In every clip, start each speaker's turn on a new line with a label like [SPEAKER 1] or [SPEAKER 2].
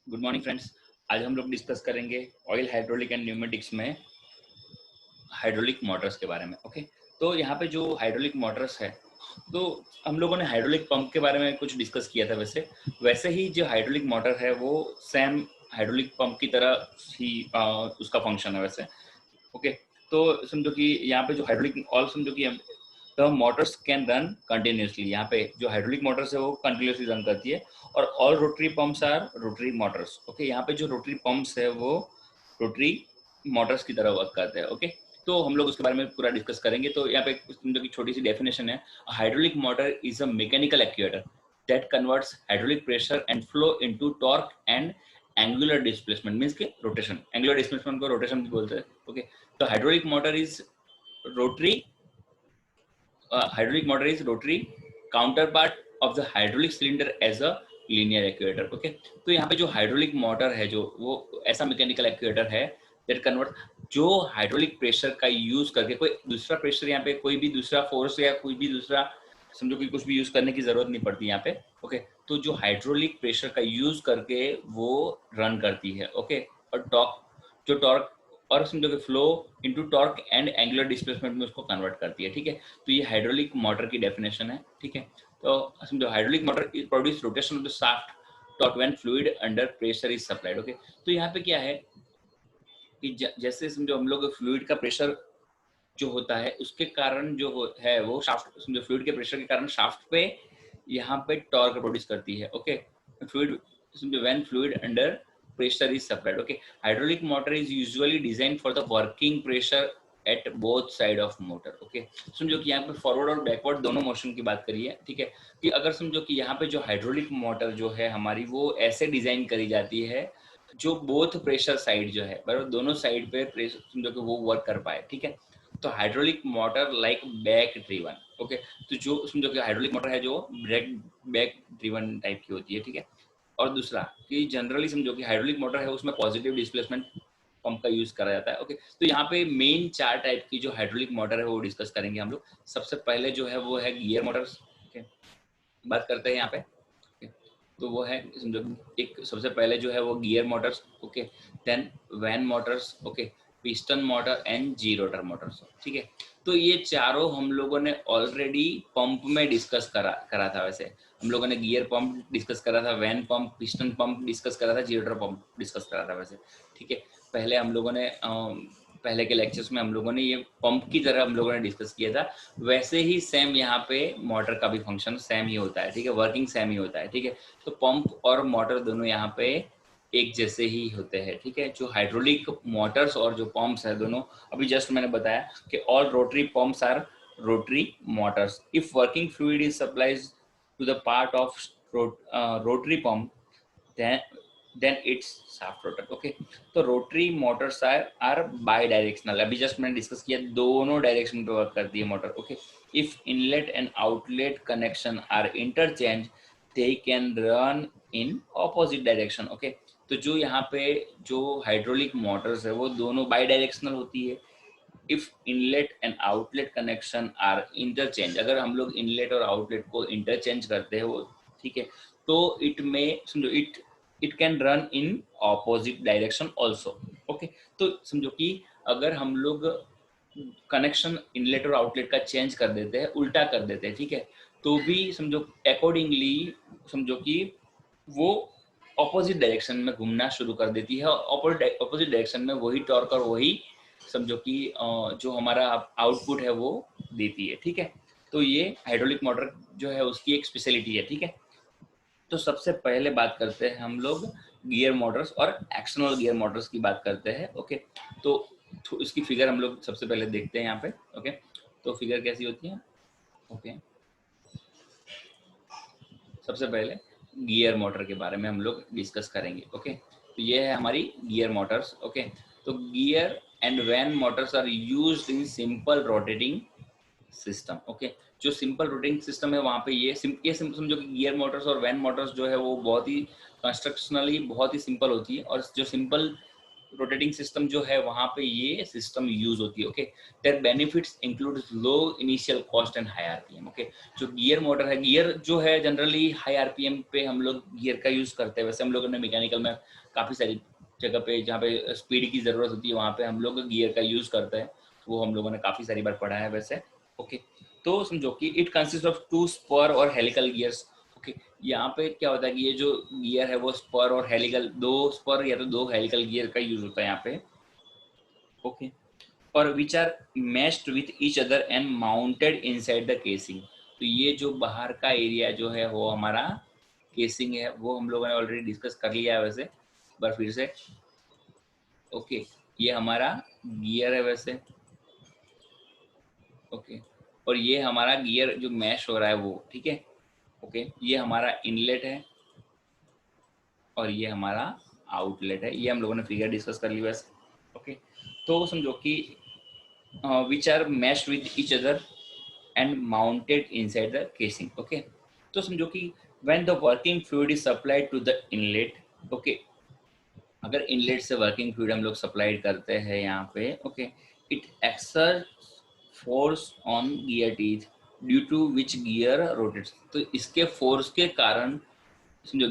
[SPEAKER 1] Good morning friends. आज हम लोग डिस्कस करेंगे ऑयल हाइड्रोलिक एंड न्यूमेटिक्स में हाइड्रोलिक मोटर्स के बारे में। ओके, तो यहाँ पे जो हाइड्रोलिक मोटर्स है, तो हम लोगों ने हाइड्रोलिक पंप के बारे में कुछ डिस्कस किया था। वैसे ही जो हाइड्रोलिक मोटर है वो सेम हाइड्रोलिक पंप की तरह ही उसका फंक्शन है वैसे। ओके, तो समझो कि यहाँ पे जो हाइड्रोलिक ऑल समझो कि the Motors can run continuously. यहाँ पे जो हाइड्रोलिक मोटर्स है वो कंटिन्यूसली रन करती है। और all rotary pumps are rotary motors. Okay, यहाँ पे जो रोटरी पंप्स है वो रोटरी मोटर्स की तरह वर्क करते हैं। ओके, तो हम लोग उसके बारे में पूरा डिस्कस करेंगे। तो यहाँ पे समझो कि छोटी सी डेफिनेशन है, hydraulic motor is a mechanical actuator that converts hydraulic pressure and flow into torque and angular displacement, means के rotation, angular displacement को rotation भी बोलते हैं। ओके, तो hydraulic motor is rotary counterpart of the hydraulic cylinder as a linear actuator। Okay, तो यहाँ पे जो हाइड्रोलिक मोटर है जो वो ऐसा मैकेनिकल एक्चुएटर है दैट कन्वर्ट, जो हाइड्रोलिक प्रेशर का यूज करके, कोई दूसरा प्रेशर यहाँ पे कोई भी दूसरा फोर्स या कोई भी दूसरा समझो कि कुछ भी यूज करने की जरूरत नहीं पड़ती यहाँ पे। ओके, तो जो हाइड्रोलिक प्रेशर का यूज करके वो रन करती है। ओके, और टॉर्क और समझो कि flow into torque and angular displacement में उसको कन्वर्ट करती है। ठीक है, तो ये हाइड्रोलिक मोटर की डेफिनेशन है। ठीक है, तो समझो hydraulic motor produce rotation of the shaft torque when fluid under pressure is supplied. Okay, तो यहाँ पे क्या है कि जैसे समझो हम लोग फ्लूइड का प्रेशर जो होता है उसके कारण जो है वो शाफ्ट, समझो फ्लूइड के प्रेशर के कारण शाफ्ट पे यहाँ पे टॉर्क प्रोड्यूस करती है। ओके, फ्लूइड समझो when fluid under pressure is supplied. Okay, hydraulic motor is usually design for the working pressure at both side of motor. Okay, समझो कि यहाँ पे फॉरवर्ड और बैकवर्ड दोनों मोशन की बात करिए। ठीक है, कि अगर समझो कि यहाँ पे जो हाइड्रोलिक मोटर जो है हमारी वो ऐसे डिजाइन करी जाती है जो बोथ प्रेशर साइड जो है बराबर दोनों साइड पे प्रेशर समझो कि वो वर्क कर पाए। ठीक है, तो hydraulic motor like back driven. Okay, तो जो समझो कि हाइड्रोलिक मोटर है जो बैक ड्रिवन टाइप की होती है। ठीक है, और दूसरा कि जनरली समझो कि हाइड्रोलिक मोटर है उसमें पॉजिटिव डिस्प्लेसमेंट पंप का यूज करा जाता है। ओके, तो यहाँ पे मेन 4 टाइप की जो हाइड्रोलिक मोटर है वो डिस्कस करेंगे हम लोग। सबसे पहले जो है वो है गियर मोटर्स। ओके, बात करते हैं यहाँ पे। ओके, तो वो है समझो एक सबसे पहले जो है वो gear motors. Okay, then vane motors. Okay, piston motor and gerotor motors. ठीक है, तो ये चारों हम लोगों ने ऑलरेडी पंप में डिस्कस करा था। वैसे हम लोगों ने गियर पंप डिस्कस करा था, vane pump, piston pump discuss करा था, जी रोटर पंप डिस्कस करा था वैसे। ठीक है, पहले हम लोगों ने पहले के लेक्चर्स में हम लोगों ने ये पंप की तरह हम लोगों ने डिस्कस किया था। वैसे ही सेम यहाँ पे मोटर का भी फंक्शन सेम ही होता है। ठीक है, वर्किंग सेम ही होता है। ठीक है, तो पंप और मोटर दोनों यहाँ पे एक जैसे ही होते हैं। ठीक है, जो हाइड्रोलिक मोटर्स और जो पंप्स है दोनों, अभी जस्ट मैंने बताया कि all rotary pumps are rotary motors if working fluid is supplies to the part of rotary pump then it's shaft rotor। Okay, तो rotary motors are bidirectional. अभी जस्ट मैंने डिस्कस किया दोनों डायरेक्शन पे work करती है motor. Okay, if inlet and outlet connection are interchange they can run in opposite direction. Okay, तो जो यहाँ पे जो हाइड्रोलिक मोटर्स है वो दोनों बाई डायरेक्शनल होती है। If inlet and outlet connection are interchange, अगर हम लोग इनलेट और आउटलेट को इंटरचेंज करते हैं वो, ठीक है, तो इट में समझो it can run in opposite direction also. Okay, तो समझो कि अगर हम लोग कनेक्शन इनलेट और आउटलेट का चेंज कर देते हैं, उल्टा कर देते हैं, ठीक है, तो भी समझो अकॉर्डिंगली समझो कि वो ऑपोजिट डायरेक्शन में घूमना शुरू कर देती है। ऑपोजिट डायरेक्शन में वही टॉर्क और वही समझो कि जो हमारा आउटपुट है वो देती है। ठीक है, तो ये हाइड्रोलिक मोटर जो है उसकी एक स्पेशलिटी है। ठीक है, तो सबसे पहले बात करते हैं हम लोग गियर मोटर्स और एक्सटर्नल गियर मोटर्स की बात करते हैं। ओके, तो इसकी फिगर हम लोग सबसे पहले देखते हैं यहाँ पे। ओके, तो फिगर कैसी होती है। ओके, सबसे पहले गियर मोटर के बारे में हम लोग डिस्कस करेंगे। ओके, तो ये है हमारी गियर मोटर्स। ओके, तो gear and vane motors are used in simple rotating system. Okay, जो सिंपल रोटेटिंग सिस्टम है वहाँ पे ये समझो कि गियर मोटर्स और वैन मोटर्स जो है वो बहुत ही कंस्ट्रक्शनली बहुत ही सिंपल होती है। और जो सिंपल रोटेटिंग सिस्टम जो है वहां पे ये सिस्टम यूज होती है। Okay, their benefits include low initial cost and high RPM. Okay, जो गियर मोटर है, गियर जो है जनरली हाई आरपीएम पे हम लोग गियर का यूज करते हैं। वैसे हम लोगों ने मैकेनिकल में काफी सारी जगह पे जहाँ पे स्पीड की जरूरत होती है वहां पे हम लोग गियर का यूज करते हैं, वो हम लोगों ने काफी सारी बार पढ़ा है वैसे। ओके, तो समझो कि इट कंसिस्ट ऑफ 2 स्पर और हेलिकल गियर्स। ओके, यहाँ पे क्या होता है कि ये जो गियर है वो स्पर और हेलिकल, 2 स्पर या तो 2 हेलिकल गियर का यूज होता है यहाँ पे। ओके, और which are matched with each other and mounted inside the casing. तो ये जो बाहर का एरिया जो है वो हमारा केसिंग है, वो हम लोगों ने ऑलरेडी डिस्कस कर लिया है वैसे, पर फिर से। ओके, ये हमारा गियर है वैसे। ओके, और ये हमारा गियर जो मैश हो रहा है वो, ठीक है। ओके, ये हमारा इनलेट है और ये हमारा आउटलेट है, ये हम लोगों ने फिगर डिस्कस कर ली बस। ओके, तो समझो कि which are meshed with each other and mounted inside the casing. Okay, तो समझो कि when the working fluid is supplied to the inlet. Okay, अगर इनलेट से वर्किंग फ्लूइड हम लोग सप्लाई करते हैं यहाँ पे, okay, it exert force on gear teeth due to which gear rotates. तो इसके फोर्स के कारण समझो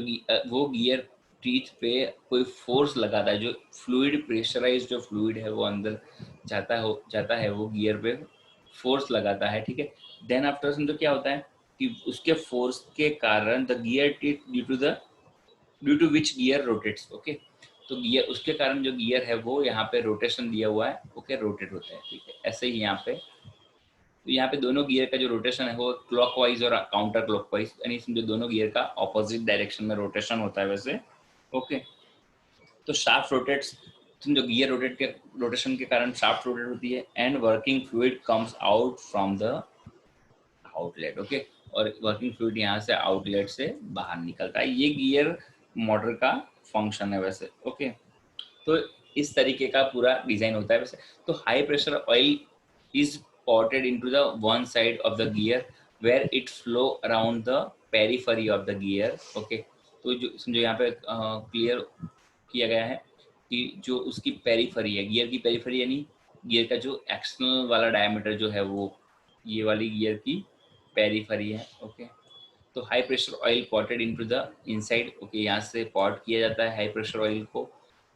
[SPEAKER 1] वो गियर टीथ पे कोई फोर्स लगाता है, जो फ्लूइड प्रेशराइज जो फ्लूइड है वो अंदर जाता है वो गियर पे फोर्स लगाता है, ठीक है। देन आफ्टर समझो क्या होता है कि उसके फोर्स के कारण the gear teeth due to which gear rotates. Okay, तो गियर उसके कारण जो गियर है वो यहाँ पे रोटेशन दिया हुआ है, ओके, रोटेट होता है, ठीक है। ऐसे ही यहाँ पे, तो यहाँ पे दोनों गियर का जो रोटेशन है वो क्लॉकवाइज और काउंटर क्लॉकवाइज, यानी समझो दोनों गियर का ऑपोजिट डायरेक्शन में रोटेशन होता है वैसे। ओके, तो शाफ्ट रोटेट्स, समझो गियर रोटेशन के कारण शाफ्ट रोटेट होती है and working fluid comes out from the outlet. Okay, और वर्किंग फ्लूइड यहाँ से आउटलेट से बाहर निकलता है। ये गियर मोटर का फंक्शन है वैसे। ओके, तो इस तरीके का पूरा डिजाइन होता है वैसे। तो high pressure oil is ported into the one side of the gear where it flow around the periphery of the gear। okay, तो जो समझो यहाँ पे क्लियर किया गया है कि जो उसकी पेरीफरी है, गियर की पेरीफरी यानी गियर का जो एक्सटर्नल वाला डायमीटर जो है वो ये वाली गियर की पेरीफरी है। ओके, तो high pressure oil ported into the inside. Okay, यहाँ से पॉट किया जाता है हाई प्रेशर ऑयल को।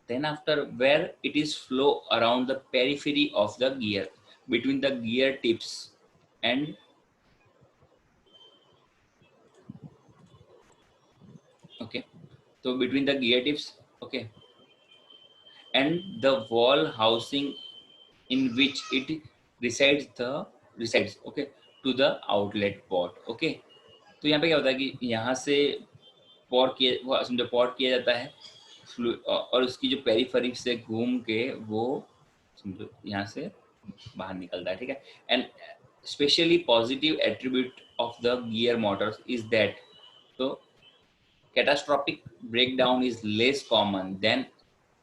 [SPEAKER 1] Then after where it is flow around the periphery of the gear between the gear tips and okay, so between the gear tips, okay, and the wall housing in which it resides okay, to the outlet port। okay, तो यहाँ पे क्या होता है कि यहाँ से port किया वो समझो पॉट किया जाता है और उसकी जो पेरिफेरी से घूम के वो समझो यहाँ से बाहर निकलता है, ठीक है। And specially positive attribute of the gear Motors is that, तो catastrophic breakdown is less common than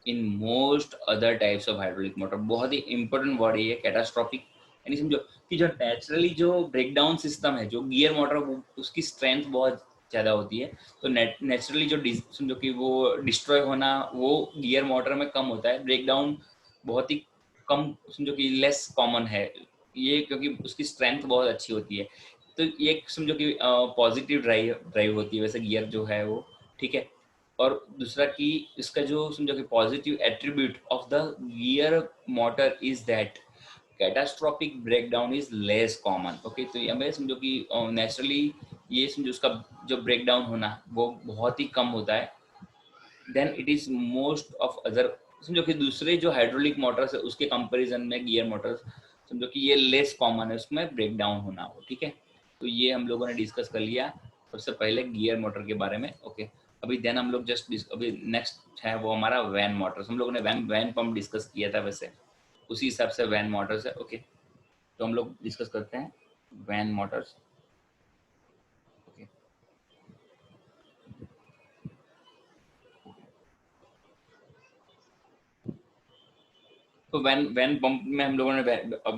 [SPEAKER 1] in most other types of hydraulic motor। बहुत ही इंपॉर्टेंट वर्ड है ये कैटास्ट्रॉफिक, यानी समझो कि जो नेचुरली जो ब्रेकडाउन सिस्टम है जो गियर मोटर उसकी स्ट्रेंथ बहुत ज़्यादा होती है, तो नेचुरली जो समझो कि वो डिस्ट्रॉय होना वो गियर मोटर में कम होता है, ब्रेकडाउन बहुत ही कम समझो कि लेस कॉमन है ये, क्योंकि उसकी स्ट्रेंथ बहुत अच्छी होती है। तो ये समझो कि पॉजिटिव ड्राइव होती है वैसे गियर जो है वो, ठीक है। और दूसरा कि इसका जो समझो कि positive attribute of the gear motor is that catastrophic breakdown is less common. Okay, तो ये हमें समझो कि नेचुरली ये समझो उसका जो ब्रेकडाउन होना वो बहुत ही कम होता है then it is most of other, समझो कि दूसरे जो हाइड्रोलिक मोटर्स है उसके कंपैरिजन में गियर मोटर्स समझो कि ये लेस कॉमन है उसमें ब्रेकडाउन होना हो, ठीक है। तो ये हम लोगों ने डिस्कस कर लिया सबसे पहले गियर मोटर के बारे में। ओके, अभी देन हम लोग जस्ट अभी नेक्स्ट है वो हमारा वैन मोटर्स। हम लोगों ने वैन पंप डिस्कस किया था वैसे, उसी हिसाब से वैन मोटर्स है। ओके, तो हम लोग डिस्कस करते हैं वैन मोटर्स। ओके, तो वैन वैन पंप में हम लोगों ने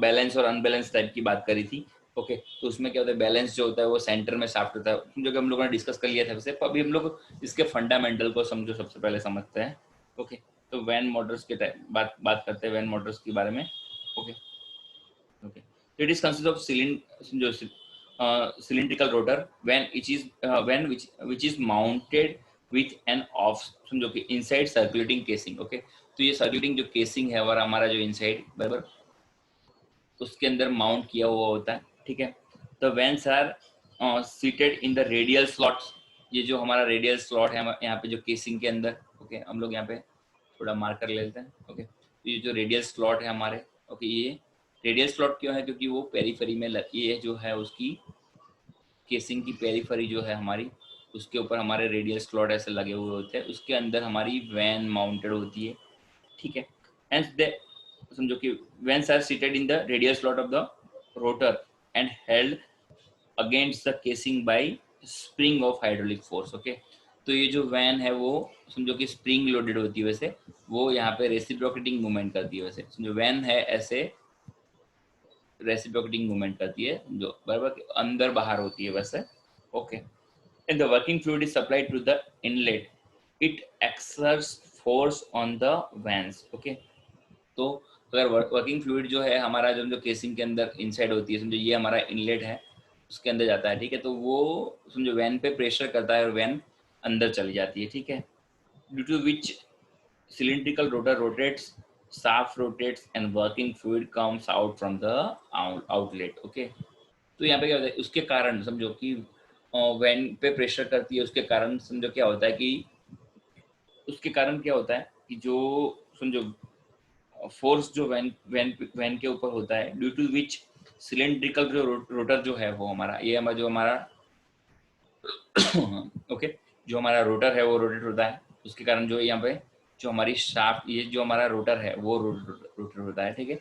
[SPEAKER 1] बैलेंस और अनबैलेंस टाइप की बात करी थी। ओके, तो उसमें क्या होता है, बैलेंस जो होता है वो सेंटर में शाफ्ट होता है, जो कि हम लोगों ने डिस्कस कर लिया था वैसे। अभी हम लोग इसके फंडामेंटल को समझो सबसे पहले समझते हैं। ओके, तो वैन मोटर्स के बात करते हैं, वैन मोटर्स के बारे में। Okay okay, it is consist of जो cylindrical rotor when it is when which is mounted with an off, समझो कि इनसाइड सर्कुलेटिंग केसिंग। ओके, तो ये सर्कुलेटिंग जो केसिंग है और हमारा जो इनसाइड बराबर उसके अंदर माउंट किया हुआ होता है, ठीक है। The vanes are seated in the radial slots, ये जो हमारा रेडियल स्लॉट है यहाँ पे जो केसिंग के अंदर, ओके हम लोग यहाँ पे थोड़ा मार्कर ले लेते हैं। ओके, तो ये जो रेडियल स्लॉट है हमारे, ओके ये रेडियल स्लॉट क्यों है, क्योंकि वो पेरीफेरी में ये जो है उसकी केसिंग की पेरीफेरी जो है हमारी, उसके ऊपर हमारे रेडियल स्लॉट ऐसे लगे हुए होते हैं, उसके अंदर हमारी वैन माउंटेड होती है, ठीक है। एंड दे समझो कि vanes are seated in the radial slot of the rotor and held against the casing by spring of hydraulic force. Okay, तो ये जो वैन है वो समझो कि स्प्रिंग लोडेड होती है, वैसे वो यहाँ पे रेसिप्रोकेटिंग मूवमेंट करती है, वैसे समझो वैन है ऐसे रेसिप्रोकेटिंग मूवमेंट करती है जो बराबर अंदर बाहर होती है वैसे। Okay, and the working fluid is supplied to the inlet, it exerts force on the vanes. Okay, तो अगर वर्किंग फ्लूइड जो है हमारा जो केसिंग के अंदर इनसाइड होती है, समझो ये हमारा इनलेट है उसके अंदर जाता है, ठीक है, तो वो समझो वैन पे प्रेशर करता है और वैन अंदर चली जाती है, ठीक है। Due to which cylindrical rotor rotates, shaft rotates and working fluid comes out from the outlet। Okay, तो यहाँ पे क्या होता है, उसके कारण समझो कि वैन पे प्रेशर करती है, उसके कारण समझो क्या होता है कि उसके कारण क्या होता है कि जो समझो फोर्स जो वैन वैन वैन के ऊपर होता है, ड्यू टू विच सिलेंड्रिकल जो रोटर जो है वो हमारा, ये हमारा जो हमारा ओके, जो हमारा रोटर है वो रोटेट होता है, उसके कारण जो यहाँ पे जो हमारी शाफ्ट, ये जो हमारा रोटर है वो रोटर होता है, ठीक है।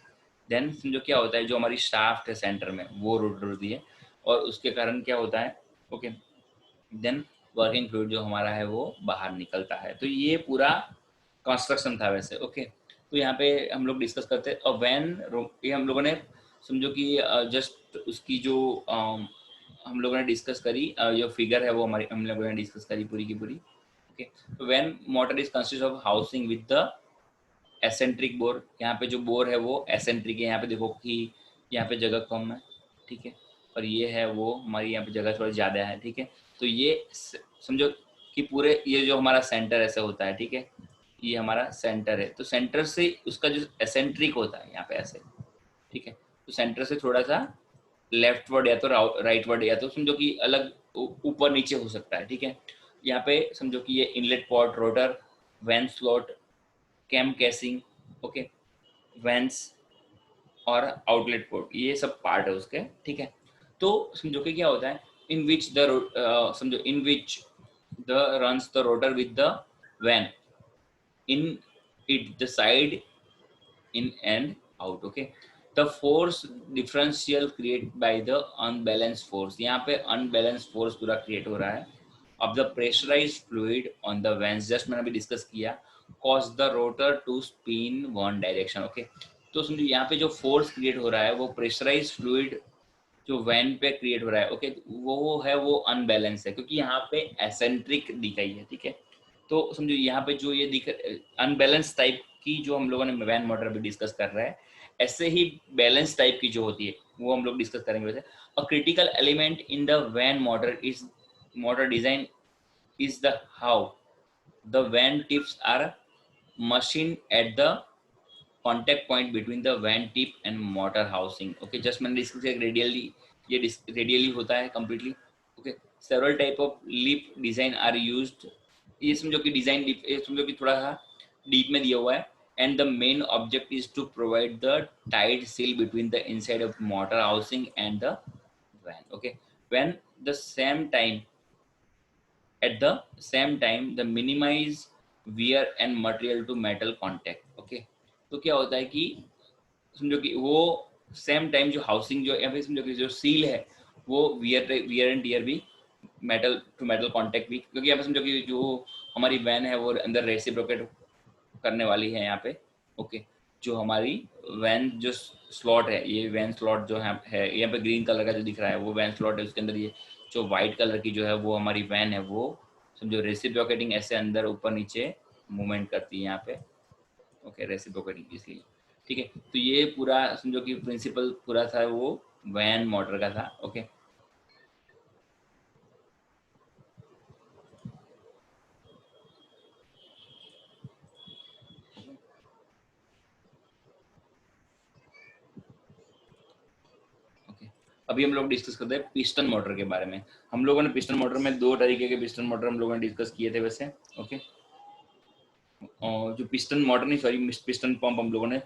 [SPEAKER 1] देन समझो क्या होता है, जो हमारी शाफ्ट है सेंटर में वो रोटर होती है और उसके कारण क्या होता है, ओके, देन वर्किंग फ्लूइड जो हमारा है वो बाहर निकलता है। तो ये पूरा कंस्ट्रक्शन था वैसे। ओके, तो यहाँ पे हम लोग डिस्कस करते हैं और वैन, ये हम लोगों ने समझो कि जस्ट उसकी जो हम लोगों ने डिस्कस करी, जो फिगर है वो हमारी हम लोगों ने डिस्कस करी पूरी की पूरी। ओके, तो vane motor is consist of housing with the eccentric bore, यहाँ पे जो बोर है वो एसेंट्रिक है, यहाँ पे देखो कि यहाँ पे जगह कम है, ठीक है, और ये है वो हमारी यहाँ पे जगह थोड़ी ज़्यादा है, ठीक है। तो ये समझो कि पूरे ये जो हमारा सेंटर ऐसा होता है, ठीक है, ये हमारा सेंटर है, तो सेंटर से उसका जो एसेंट्रिक होता है यहाँ पे ऐसे, ठीक है, तो सेंटर से थोड़ा सा लेफ्ट वर्ड या तो राइट वर्ड या तो समझो कि अलग ऊपर नीचे हो सकता है, ठीक है। यहाँ पे समझो कि ये inlet port, rotor, vane slot, cam casing, okay, vanes और आउटलेट पोर्ट, ये सब पार्ट है उसके, ठीक है। तो समझो कि क्या होता है, इन विच द समझो in which the runs the rotor with the vane in it the side in and out। okay, the force differential created by the unbalanced force, यहाँ पे unbalanced force पूरा create हो रहा है of the pressurized fluid on the vanes, just मैंने अभी discuss किया, cause the rotor to spin one direction। okay, तो समझो यहाँ पे जो फोर्स क्रिएट हो रहा है वो प्रेशराइज फ्लूइड जो वैन पे क्रिएट हो रहा है, ओके, वो है वो अनबैलेंस है क्योंकि यहाँ पे एसेंट्रिक दिखाई है, ठीक है। तो समझो यहाँ पे जो ये दिख अनबैलेंस टाइप की जो हम लोगों ने वैन मोटर भी डिस्कस कर रहा है, ऐसे ही बैलेंस टाइप की जो होती है वो हम लोग डिस्कस करेंगे वैसे। A critical element in the vane motor is motor design is the how the van tips are machined at the contact point between the van tip and motor housing। okay, just मैंने discuss किया radially, ये radially होता है completely। okay, several type of lip design are used, ये समझो कि design ये समझो कि थोड़ा सा डीप में दिया हुआ है। and the main object is to provide the tight seal between the inside of motor housing and the van। okay, when the same time at the same time the minimize wear and material to metal contact। okay, तो क्या होता है कि समझो कि वो same time जो housing जो या फिर समझो कि जो सील है वो वियर एंड टीयर भी मेटल टू मेटल कांटेक्ट भी, क्योंकि यहाँ पे समझो कि जो हमारी वैन है वो अंदर रेसिप्रोकेट करने वाली है यहाँ पे। ओके, जो हमारी वैन जो स्लॉट है, ये वैन स्लॉट जो है यहाँ पे ग्रीन कलर का जो दिख रहा है वो वैन स्लॉट है, उसके अंदर ये जो व्हाइट कलर की जो है वो हमारी वैन है, वो समझो रेसिप्रोकेटिंग ऐसे अंदर ऊपर नीचे मूवमेंट करती है यहाँ पे। ओके, रेसिप्रोकेटिंग इसलिए, ठीक है। तो ये पूरा समझो कि प्रिंसिपल पूरा था वो वैन मोटर का था। Okay, okay. अभी हम लोग डिस्कस करते हैं पिस्टन मोटर के बारे में। हम लोगों ने पिस्टन मोटर में दो तरीके के पिस्टन मोटर हम लोगों ने डिस्कस किए थे वैसे। ओके, और जो पिस्टन मोटर नहीं, सॉरी, पिस्टन पंप, हम लोगों ने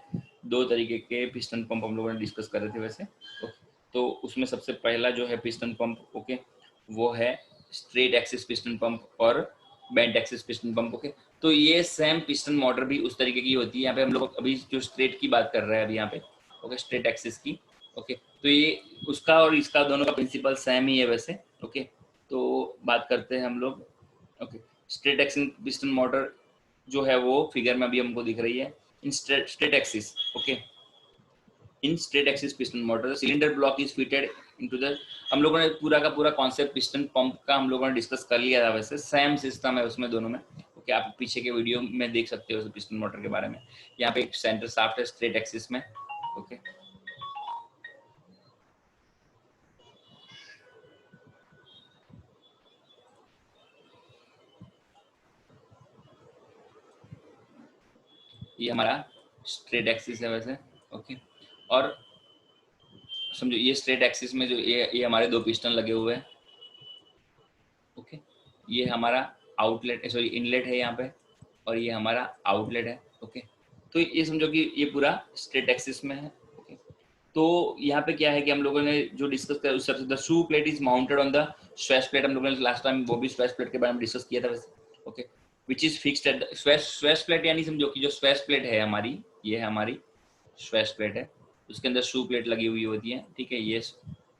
[SPEAKER 1] दो तरीके के पिस्टन पंप हम लोगों ने डिस्कस कर रहे थे वैसे। ओके, तो उसमें सबसे पहला जो है पिस्टन पंप, ओके, वो है स्ट्रेट एक्सिस पिस्टन पंप और bent axis piston pump. Okay, तो ये सेम पिस्टन मोटर भी उस तरीके की होती है। यहाँ पे हम लोग अभी जो स्ट्रेट की बात कर रहे हैं अभी यहाँ पे, ओके, स्ट्रेट एक्सिस की। ओके, तो ये उसका और इसका दोनों का प्रिंसिपल सेम ही है वैसे। ओके, तो बात करते हैं हम लोग। Okay, straight axis piston motor जो है वो फिगर में अभी हमको दिख रही है in straight axis. Okay, in straight axis piston motor cylinder block is fitted into the, हम लोगों ने पूरा का पूरा कॉन्सेप्ट पिस्टन पंप का हम लोगों ने डिस्कस कर लिया था वैसे। सेम सिस्टम है उसमें दोनों में। ओके, आप पीछे के वीडियो में देख सकते हो पिस्टन मोटर के बारे में। यहाँ पे एक सेंटर शाफ्ट है स्ट्रेट एक्सिस में। ओके, ये हमारा स्ट्रेट एक्सिस है वैसे। ओके, और समझो ये स्ट्रेट एक्सिस में जो ये हमारे दो पिस्टन लगे हुए हैं। ओके, ये हमारा आउटलेट, सॉरी इनलेट है यहाँ पे, और ये हमारा आउटलेट है। ओके, तो ये समझो कि ये पूरा स्ट्रेट एक्सिस में है। ओके, तो यहाँ पे क्या है कि हम लोगों ने जो डिस्कस किया उस सबसे, the shoe plate is mounted on the Suez plate, हम लोगों ने लास्ट टाइम वो भी स्वेस प्लेट के बारे में डिस्कस किया था वैसे। Okay, which is fixed at Suez plate, यानी समझो कि जो स्वेस प्लेट है हमारी, ये है हमारी स्वेस प्लेट है, उसके अंदर शू प्लेट लगी हुई होती है। ठीक है, ये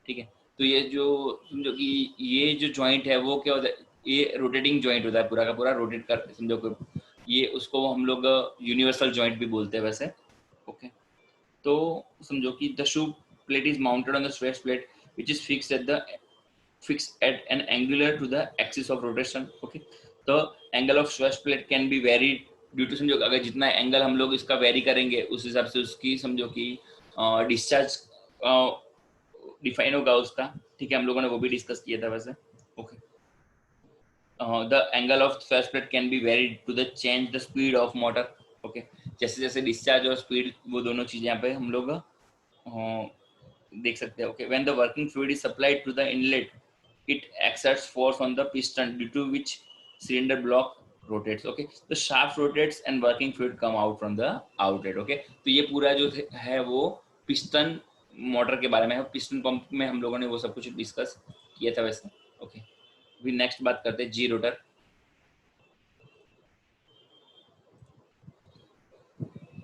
[SPEAKER 1] ठीक है। तो ये जो समझो कि ये जो जॉइंट है वो क्या होता है, ये रोटेटिंग जॉइंट होता है, पूरा का पूरा रोटेट कर, समझो कि ये उसको हम लोग यूनिवर्सल जॉइंट भी बोलते हैं वैसे। ओके, तो समझो कि the shoe plate is mounted on the stress plate which is fixed at an angular to the axis of rotation. Okay, the angle of stress plate can be varied due to, समझो अगर जितना angle हम लोग इसका very करेंगे उस हिसाब से उसकी समझो कि डिस्चार्ज डिफाइन होगा उसका। ठीक है, हम लोगों ने वो भी डिस्कस किया था वैसे। Okay, the angle of stress plate can be varied to the change the speed of motor. Okay, जैसे जैसे डिस्चार्ज और स्पीड, वो दोनों चीजें यहाँ पे हम लोग देख सकते हैं। Okay, when the working fluid is supplied to the inlet it exerts force on the piston due to which cylinder block rotates. Okay, the shaft rotates and working fluid come out from the outlet. Okay, तो ये पूरा जो है वो piston motor के बारे में है। पिस्टन पंप में हम लोगों ने वो सब कुछ डिस्कस किया था वैसे। ओके, अभी नेक्स्ट बात करते हैं जी रोटर।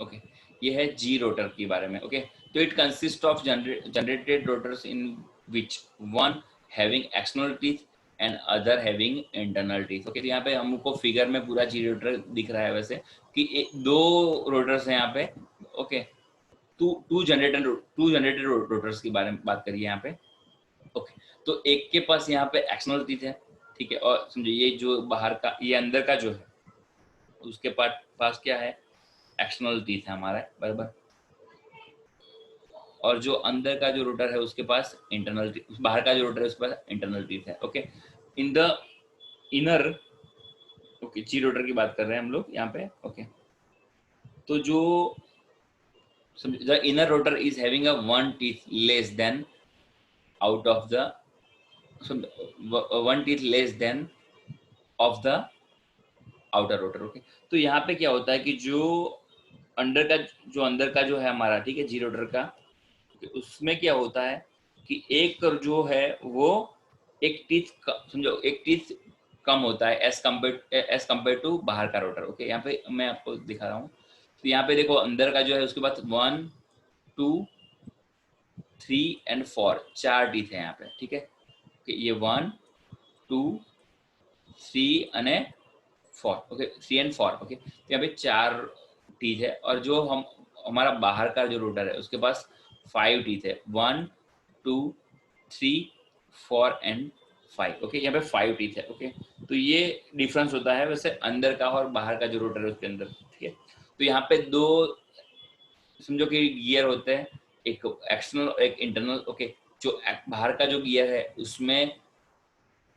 [SPEAKER 1] ओके, ये है जी रोटर के बारे में। ओके, तो it consist of generated rotors in which one having external teeth and other having internal teeth. Okay, तो यहाँ पे हमको फिगर में पूरा जी रोटर दिख रहा है वैसे कि दो रोटर्स हैं यहाँ पे। ओके, टू जनरेटेड रोटर्स के बारे में बात करिए यहाँ पे। ओके, तो एक के पास यहाँ पे एक्सटर्नल टीथ है। ठीक है, और समझो ये जो बाहर का, ये अंदर का जो है उसके पास क्या है, एक्सटर्नल टीथ है हमारा, बराबर। और जो अंदर का जो रोटर है उसके पास इंटरनल, बाहर का जो रोटर है उसके पास इंटरनल टीथ है। Okay, in the inner, okay, gerotor की बात कर रहे हैं हम लोग यहाँ पे। ओके, तो जो the inner rotor is having a one teeth less than out of the, one teeth less than of the outer rotor. Okay, तो यहाँ पे क्या होता है कि जो अंदर का जो है हमारा, ठीक है, जी रोटर का, उसमें क्या होता है कि एक जो है वो एक टीथ, समझो एक टीथ कम होता है एज कम्पेयर टू बाहर का रोटर। ओके, यहाँ पे मैं आपको दिखा रहा हूँ। तो यहाँ पे देखो अंदर का जो है उसके बाद 1 2 3 एंड 4 चार टीथ है यहाँ पे। ठीक है, ये 1 2 3 અને 4। Okay, 3 and 4। ओके, तो यहाँ पे चार टीथ है, और जो हमारा बाहर का जो रोटर है उसके पास 5 टीथ है, 1 2 3 4 एंड 5। ओके, यहाँ पे 5 टीथ है। ओके, तो ये डिफरेंस होता है वैसे अंदर का और बाहर का जो रोटर है उसके अंदर। ठीक है, तो यहाँ पे दो समझो कि गियर होते हैं, एक एक्सटर्नल और एक इंटरनल। ओके, जो बाहर का जो गियर है उसमें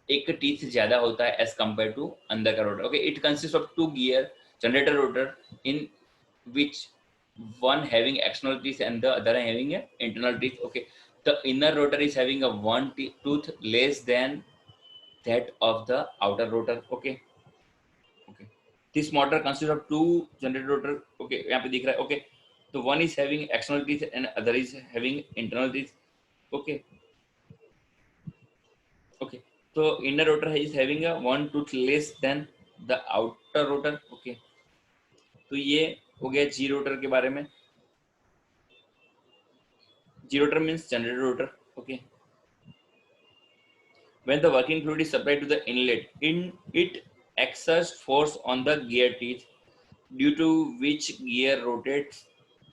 [SPEAKER 1] एक टीथ ज्यादा होता है एज कम्पेयर टू अंदर का rotor. Okay, it consist of two gear generator rotor in which one having external teeth and the other having a internal teeth. Okay, the inner rotor is having a one tooth less than that of the outer rotor. Okay, okay, this motor consists of two generator rotor. Okay, यहाँ पे दिख रहा है। okay, तो one is having external teeth and other is having internal teeth. Okay, okay, so inner rotor is having a one tooth less than the outer rotor. Okay, तो ये हो गया जी रोटर के बारे में। जी rotor means generator rotor. Okay, when the working fluid is supplied to the inlet, it exerts force on the gear teeth, due to which gear rotates,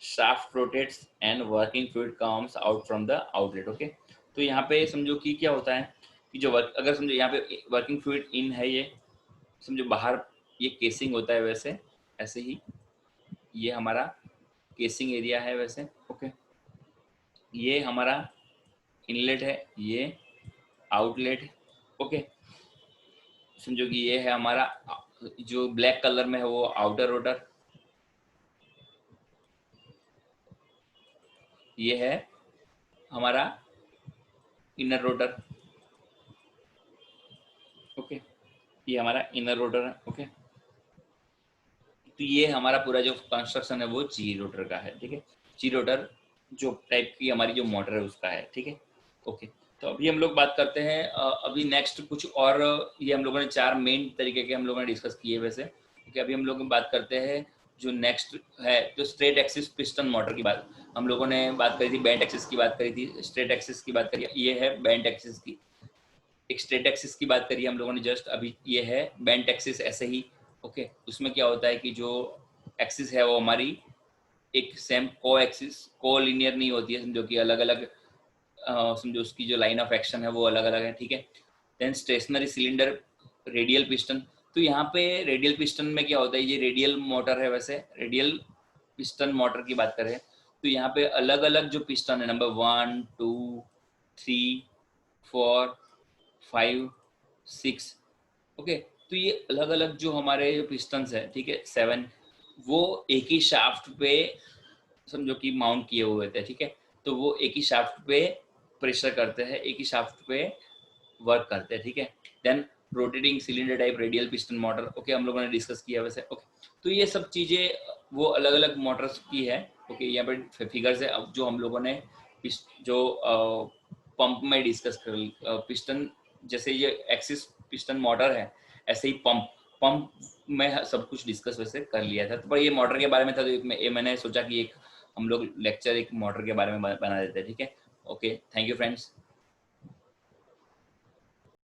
[SPEAKER 1] shaft rotates, and working fluid comes out from the outlet. Okay, तो यहाँ पे समझो कि क्या होता है कि जो अगर समझो यहाँ पे वर्किंग फ्लूइड इन है, ये समझो बाहर ये केसिंग होता है, वैसे ऐसे ही ये हमारा केसिंग एरिया है वैसे। ओके, ये हमारा इनलेट है, ये आउटलेट है। ओके, समझो कि ये है हमारा जो ब्लैक कलर में है वो आउटर रोटर, ये है हमारा इनर रोटर। ओके, ये हमारा इनर रोटर है। ओके, तो ये हमारा पूरा जो कंस्ट्रक्शन है वो जी रोटर का है। ठीक है, जी रोटर जो टाइप की हमारी जो मोटर है उसका है। ठीक है, ओके, तो अभी हम लोग बात करते हैं अभी नेक्स्ट कुछ और। ये हम लोगों ने चार मेन तरीके के हम लोगों ने डिस्कस किए वैसे। ठीक है, अभी हम लोग बात करते हैं जो नेक्स्ट है, तो स्ट्रेट एक्सिस पिस्टन मोटर की बात हम लोगों ने बात करी थी, बेंट एक्सिस की बात करी थी, स्ट्रेट एक्सिस की बात करी, ये है बेंट एक्सिस की। एक स्ट्रेट एक्सिस की बात करी हम लोगों ने जस्ट अभी, ये है बेंट एक्सिस ऐसे ही। ओके, उसमें क्या होता है कि जो एक्सिस है वो हमारी एक सेम को एक्सिस को लीनियर नहीं होती है, समझो कि अलग अलग समझो उसकी जो लाइन ऑफ एक्शन है वो अलग अलग है। ठीक है, then stationary cylinder radial piston. तो यहाँ पे रेडियल पिस्टन में क्या होता है, ये रेडियल मोटर है वैसे, रेडियल पिस्टन मोटर की बात करें तो यहाँ पे अलग अलग जो पिस्टन है, नंबर 1 2 3 4 5 6। ओके, तो ये अलग अलग जो हमारे जो पिस्टन्स है, ठीक है 7, वो एक ही शाफ्ट पे समझो कि माउंट किए हुए थे। ठीक है, तो वो एक ही शाफ्ट पे प्रेशर करते हैं, एक ही शाफ्ट पे वर्क करते हैं। ठीक है, then rotating cylinder type radial piston motor. Okay, हम लोगों ने डिस्कस किया वैसे। ओके, तो ये सब चीजें वो अलग अलग मोटर्स की है। ओके, यहाँ पे फिगर्स है जो हम लोगों ने जो पंप में डिस्कस कर, पिस्टन जैसे ये एक्सिस पिस्टन मोटर है, ऐसे ही पंप में सब कुछ डिस्कस वैसे कर लिया था। तो पर ये मोटर के बारे में था, तो मैंने सोचा कि एक हम लोग लेक्चर एक मोटर के बारे में बना देते हैं। ठीक है, ओके, थैंक यू फ्रेंड्स।